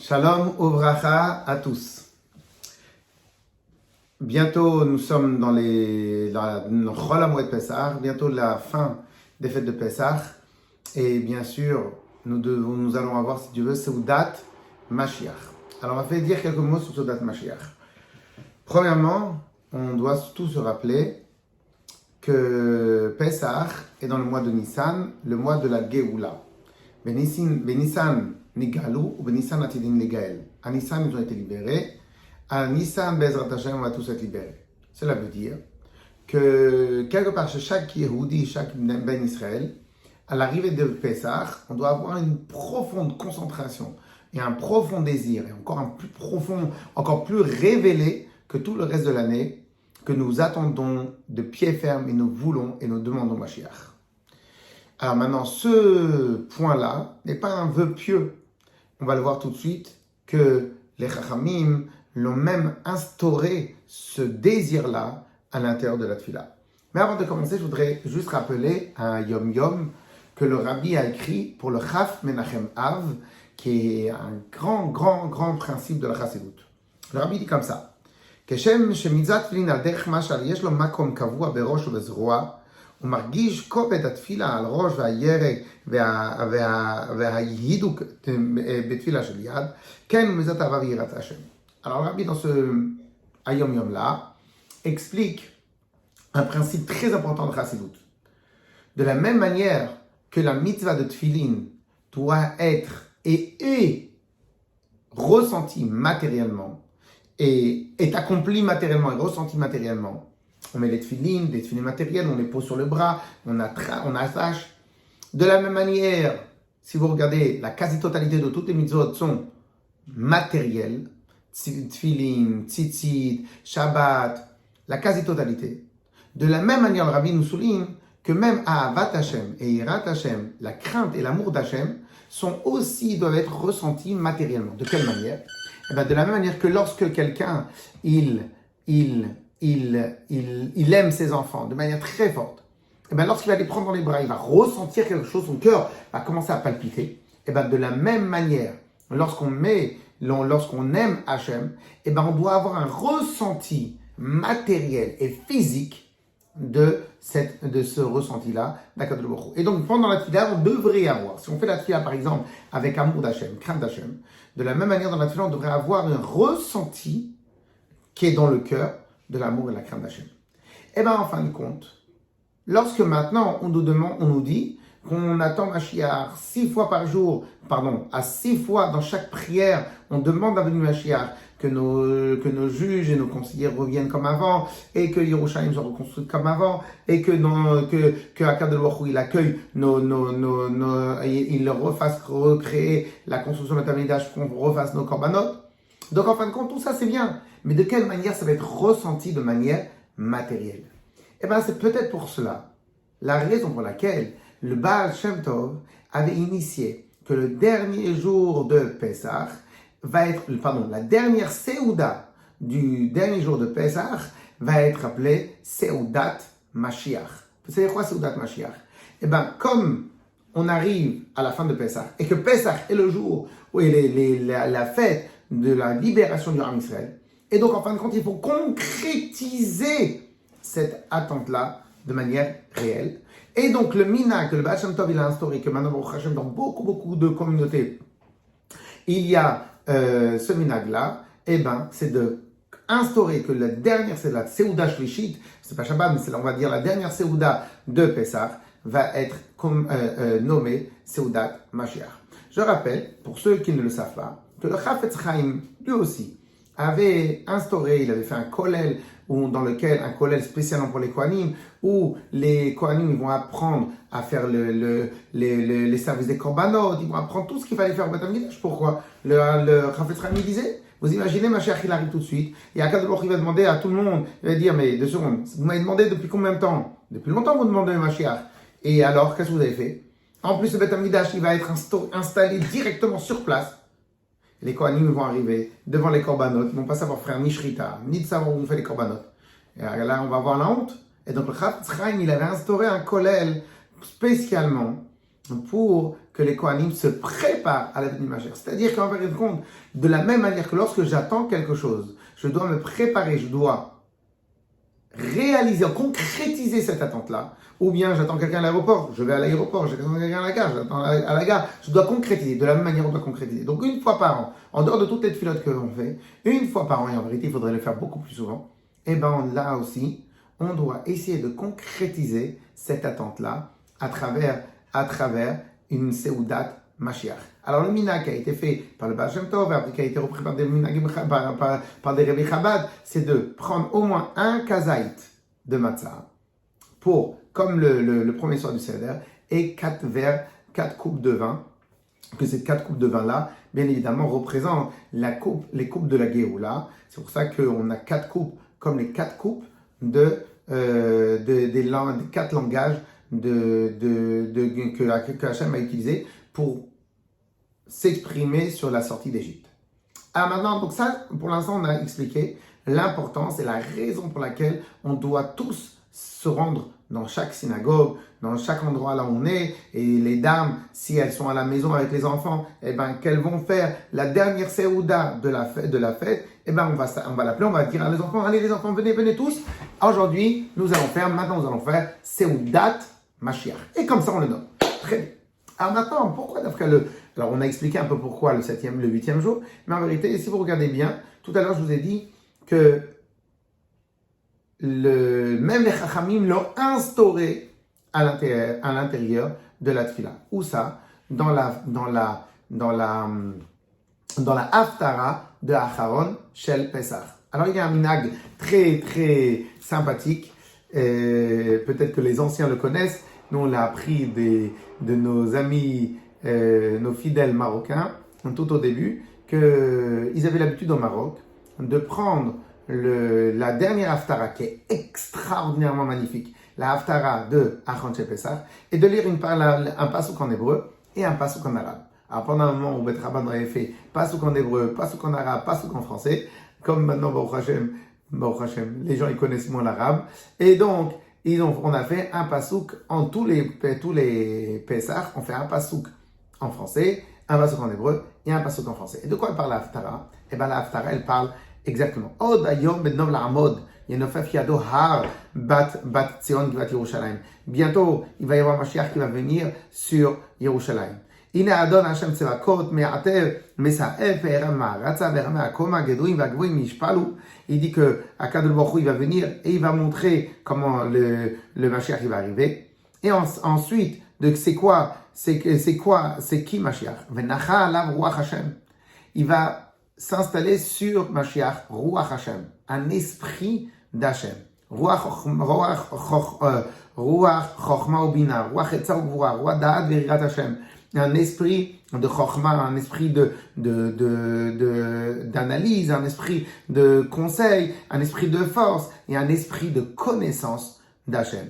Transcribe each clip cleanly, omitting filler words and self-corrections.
Shalom Uvracha à tous. Bientôt, nous sommes dans Chol HaMoed Pessah, bientôt la fin des fêtes de Pessah. Et bien sûr, nous allons avoir, si tu veux, Seudat Mashiach. Alors, on va faire dire quelques mots sur Seudat Mashiach. Premièrement, on doit tous se rappeler que Pessah est dans le mois de Nissan, le mois de la Géoula. Nissan Nigalou ou Nissan Atidin Legael. À Nissan, ils ont été libérés. À Nissan, Bezrat Hashem, on va tous être libérés. Cela veut dire que quelque part chez chaque Yehudi, chaque Ben Israël, à l'arrivée de Pessah, on doit avoir une profonde concentration et un profond désir, et encore plus révélé que tout le reste de l'année, que nous attendons de pied ferme et nous voulons et nous demandons Mashiach. Alors maintenant, ce point-là n'est pas un vœu pieux. On va le voir tout de suite que les Chachamim l'ont même instauré, ce désir-là, à l'intérieur de la Tfila. Mais avant de commencer, je voudrais juste rappeler un Yom Yom que le Rabbi a écrit pour le Chaf Menachem Av, qui est un grand principe de la Chassidut. Le Rabbi dit comme ça: Keshem shemitzat tfilin al derech mashal yesh lo makom kavua berosh ubezroa ומרגיש כובד התפילה על ראש והירק וההידוק בתפילה של יד, כן מזאת אהבה ויראת השם. Alors Rabbi dans ce Ayom Yom là explique un principe très important de Chassidut. De la même manière que la mitzvah de tfilin doit être et est ressentie matériellement et est accomplie matériellement et ressentie matériellement. On met des tefilines matériels, on les pose sur le bras, on attache. De la même manière, si vous regardez, la quasi-totalité de toutes les mitzvot sont matérielles. Tefilin, tzitzit, Shabbat, la quasi-totalité. De la même manière, le Rabbi nous souligne que même Ahavat Hashem et Yirat Hashem, la crainte et l'amour d'Hashem, doivent être ressentis matériellement. De quelle manière? De la même manière que lorsque quelqu'un, il aime ses enfants de manière très forte, et lorsqu'il va les prendre dans les bras, il va ressentir quelque chose, son cœur va commencer à palpiter. Et de la même manière, lorsqu'on aime Hachem, on doit avoir un ressenti matériel et physique de ce ressenti-là. Et donc, pendant la tfila, on devrait avoir, si on fait la tfila par exemple avec amour d'Hachem, crainte d'Hachem, de la même manière dans la tfila, on devrait avoir un ressenti qui est dans le cœur de l'amour et la crainte d'Hachem. En fin de compte, lorsque maintenant on nous dit qu'on attend Mashiach 6 fois par jour, à 6 fois dans chaque prière, on demande la venue Mashiach, que nos juges et nos conseillers reviennent comme avant, et que Yerushalayim soit reconstruite comme avant, et que Akadosh Baruch Hu il accueille il leur refasse recréer la construction de Tamidach, qu'on refasse nos korbanot. Donc en fin de compte, tout ça c'est bien. Mais de quelle manière ça va être ressenti de manière matérielle? C'est peut-être pour cela, la raison pour laquelle le Baal Shem Tov avait initié que le dernier jour de Pessah la dernière Seuda du dernier jour de Pessah va être appelée Seudat Mashiach. Vous savez quoi Seudat Mashiach? Comme on arrive à la fin de Pessah, et que Pessah est le jour où la fête de la libération du Ham Israël, et donc, en fin de compte, il faut concrétiser cette attente-là de manière réelle. Et donc, le mina que le Baal Shem Tov il a instauré, que maintenant, dans beaucoup de communautés, il y a ce minag-là, c'est de instaurer que la dernière, c'est la Seuda Shlishit, c'est pas Shabbat, mais c'est, on va dire, la dernière Seuda de Pessah, va être nommée Seudat Mashiach. Je rappelle, pour ceux qui ne le savent pas, que le Chafetz Chaim, lui aussi, avait instauré, il avait fait un kollel, un kollel spécialement pour les Kohanim, où les Kohanim vont apprendre à faire les services des korbanot, ils vont apprendre tout ce qu'il fallait faire au Beth Amikdash. Pourquoi? Le Chafetz Chaim disait, vous imaginez, Mashiach il arrive tout de suite, et Akadosh Baruch Hu va demander à tout le monde, il va dire, mais 2 secondes, vous m'avez demandé depuis combien de temps? Depuis longtemps vous demandez Mashiach. Et alors, qu'est-ce que vous avez fait? En plus, le Beth Amikdash, il va être installé directement sur place. Les Kohanim vont arriver devant les korbanot, ils ne vont pas savoir faire ni shrita, ni de savoir où on fait les korbanot. Et là, on va avoir la honte. Et donc, le Chafetz Chaim, il avait instauré un kollel spécialement pour que les Kohanim se préparent à la venue de Mashiach. C'est-à-dire qu'en fin de compte, de la même manière que lorsque j'attends quelque chose, je dois me préparer, je dois réaliser, concrétiser cette attente-là, ou bien j'attends quelqu'un à l'aéroport, je vais à l'aéroport, j'attends quelqu'un à la gare, j'attends à la gare, je dois concrétiser, de la même manière on doit concrétiser. Donc une fois par an, en dehors de toutes les filotes que l'on fait, une fois par an, et en vérité il faudrait le faire beaucoup plus souvent, et ben là aussi, on doit essayer de concrétiser cette attente-là à travers une Seudat Mashiach. Alors le minhag qui a été fait par le Baal Shem Tov, qui a été repris par des minhagim, par des Rebbe Chabad, c'est de prendre au moins un kazaït de matzah pour, comme le premier soir du Seder, et 4 verres, 4 coupes de vin, que ces 4 coupes de vin-là, bien évidemment, représentent les coupes de la Géoula. C'est pour ça qu'on a 4 coupes, comme les 4 coupes des 4 langages que Hachem a utilisé pour s'exprimer sur la sortie d'Égypte. Alors maintenant, donc ça, pour l'instant, on a expliqué l'importance et la raison pour laquelle on doit tous se rendre dans chaque synagogue, dans chaque endroit là où on est, et les dames, si elles sont à la maison avec les enfants, eh ben, qu'elles vont faire la dernière Seouda de la fête, eh ben, on va l'appeler, on va dire à les enfants, allez les enfants, venez tous, aujourd'hui, nous allons faire Seudat Mashiach. Et comme ça, on le nomme. Très bien. Alors maintenant, pourquoi d'après alors on a expliqué un peu pourquoi le 8e jour, mais en vérité, si vous regardez bien, tout à l'heure, je vous ai dit que même les Chachamim l'ont instauré à l'intérieur de la Tfila. Où ça? Dans la Haftara de Acharon Shel Pesach. Alors il y a un minhag très très sympathique, peut-être que les anciens le connaissent, nous on l'a appris de nos amis, nos fidèles marocains, tout au début, qu'ils avaient l'habitude au Maroc de prendre la dernière Haftara qui est extraordinairement magnifique, la Haftara de Acharon Shel Pesach, et de lire un passouk en hébreu et un passouk en arabe. Alors pendant un moment où Bet Rabban avait fait passouk en hébreu, passouk en arabe, passouk en français, comme maintenant Baruch Hashem, les gens ils connaissent moins l'arabe, et donc on a fait un passouk en tous les Pesach, on fait un passouk en français, un passouk en hébreu et un passouk en français. Et de quoi elle parle la Haftara? Eh bien la Haftara elle parle exactement. Od ayom bednov la'amod, yenofef yado har bat Tzion givat Yerushalayim. Bientôt, il va y avoir Mashiach qui va venir sur Yerushalayim. Ine Adon Hashem Tzevakot me'atev mesa'ef ve'eram ma'aratza ve'eram ma'akoma gedoim va'gvoim mishpalu. Il dit que Akadosh Baruch Hu, il va venir et il va montrer comment le Mashiach il va arriver. Et ensuite, c'est qui Mashiach? Ve'nacha alav ruach Hashem. Il va s'installer sur Mashiach, ruach Hashem, un esprit d'Hashem. Ruach chokhma ubina, ruach etza ugvura, ruach da'at ve'irat Hashem. Un esprit de chokhma, un esprit d'analyse, un esprit de conseil, un esprit de force et un esprit de connaissance d'Hachem.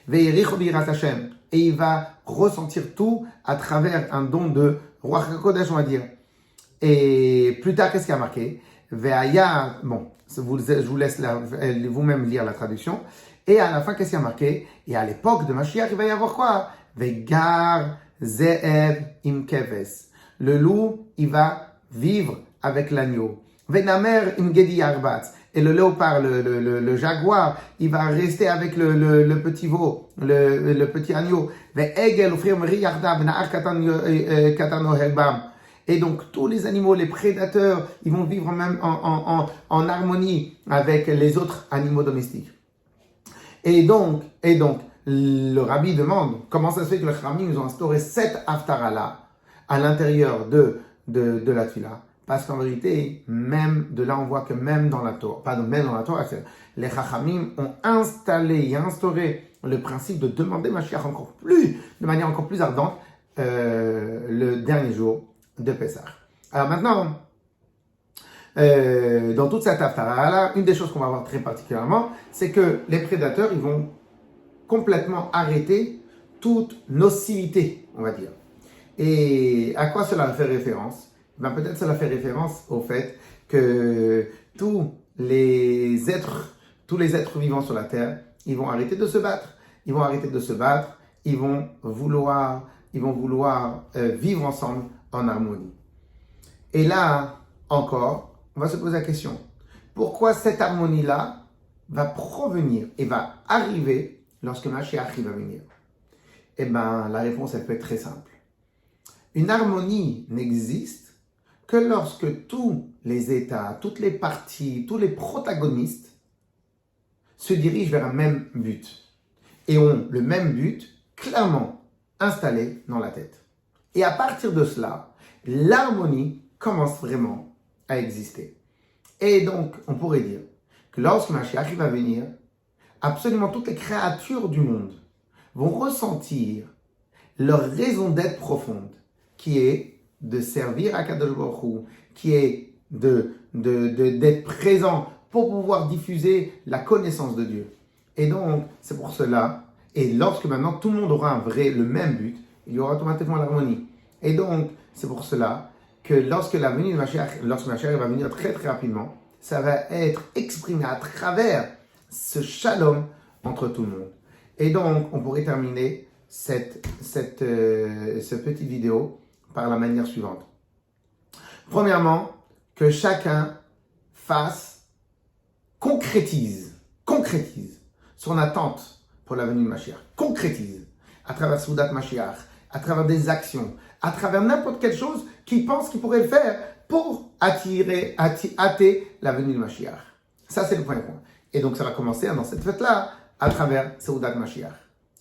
Ve'yericho birat Hashem. Et il va ressentir tout à travers un don de Ruach HaKodesh, on va dire. Et plus tard, qu'est-ce qu'il y a marqué? Ve'aya, bon, je vous laisse vous-même lire la traduction. Et à la fin, qu'est-ce qu'il y a marqué? Et à l'époque de Mashiach, il va y avoir quoi? Ve'gar Ze'ev im keves. Le loup, il va vivre avec l'agneau. Ve'namer im gedi arbatz. Et le léopard, le jaguar, il va rester avec le petit veau, le petit agneau. Ve'egel ufrim riyarda v'na'ar katan ohelbam. Et donc, tous les animaux, les prédateurs, ils vont vivre même en harmonie avec les autres animaux domestiques. Et donc, le rabbi demande comment ça se fait que les Chachamim nous ont instauré cette Haftara-là à l'intérieur de la Tfila. Parce qu'en vérité, même de là, on voit que même dans la Torah, les Chachamim ont installé et instauré le principe de demander Mashiach de manière encore plus ardente, le dernier jour de Pessah. Alors maintenant, dans toute cette Haftara-là, une des choses qu'on va voir très particulièrement, c'est que les prédateurs, ils vont complètement arrêter toute nocivité, on va dire. Et à quoi cela fait référence? Ben peut-être cela fait référence au fait que tous les êtres vivants sur la terre, ils vont arrêter de se battre. Ils vont arrêter de se battre, ils vont vouloir ils vont vouloir vivre ensemble en harmonie. Et là, encore, on va se poser la question, pourquoi cette harmonie-là va provenir et va arriver lorsque Mashiach va venir? Eh bien, la réponse, elle peut être très simple. Une harmonie n'existe que lorsque tous les États, toutes les parties, tous les protagonistes se dirigent vers un même but et ont le même but clairement installé dans la tête. Et à partir de cela, l'harmonie commence vraiment à exister. Et donc, on pourrait dire que lorsque Mashiach va venir, absolument toutes les créatures du monde vont ressentir leur raison d'être profonde, qui est de servir à Kadosh Baruch Hu, qui est d'être présent pour pouvoir diffuser la connaissance de Dieu. Et donc, c'est pour cela, et lorsque maintenant tout le monde aura le même but, il y aura automatiquement l'harmonie. Et donc, c'est pour cela que lorsque Mashiach va venir très très rapidement, ça va être exprimé à travers ce shalom entre tout le monde. Et donc, on pourrait terminer cette petite vidéo par la manière suivante. Premièrement, que chacun concrétise son attente pour la venue de Mashiach. Concrétise à travers Soudat Mashiach, à travers des actions, à travers n'importe quelle chose qu'il pense qu'il pourrait le faire pour hâter la venue de Mashiach. Ça, c'est le premier point. Et donc, ça va commencer dans cette fête-là à travers Soudat Mashiach.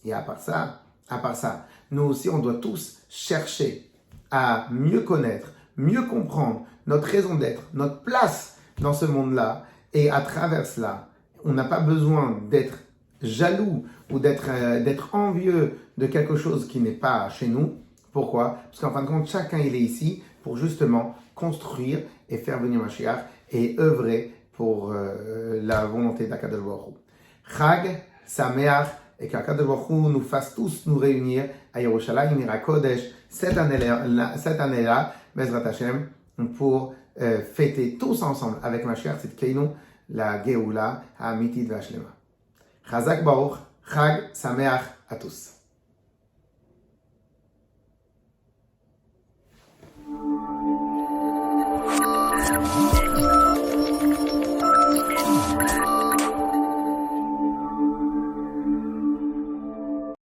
Et à part ça, nous aussi, on doit tous chercher à mieux connaître, mieux comprendre notre raison d'être, notre place dans ce monde-là. Et à travers cela, on n'a pas besoin d'être jaloux ou d'être envieux de quelque chose qui n'est pas chez nous. Pourquoi? Parce qu'en fin de compte, chacun il est ici pour justement construire et faire venir Mashiach et œuvrer pour la volonté d'Akadosh Baruch Hu. Chag, Sameach, et qu'Akadosh Baruch Hu nous fasse tous nous réunir à Yerushalayim Ira Kodesh cette année-là, Bezrat Hashem, pour fêter tous ensemble avec Mashiach Tzidkeinu la Geoula Ha'amitit V'Hashlema. Chazak Baruch, Chag Sameach à tous.